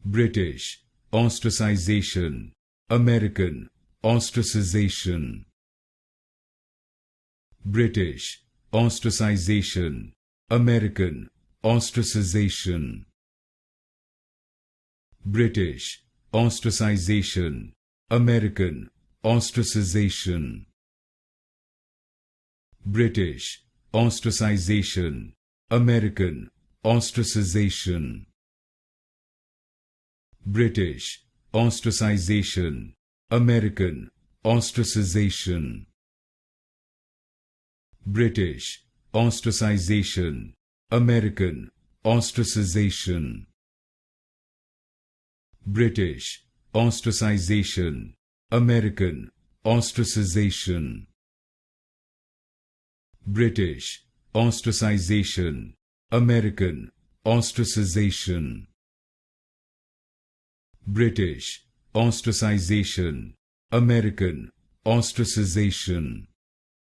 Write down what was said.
British, ostracization. American, ostracization. British, ostracization. American, ostracization. British, ostracization. American, ostracization. British, ostracization. American, ostracization. British, ostracization. American, ostracization. British, ostracization. American, ostracization. British, ostracization. American, ostracization. British, ostracization. American, ostracization. British, ostracization. American, ostracization.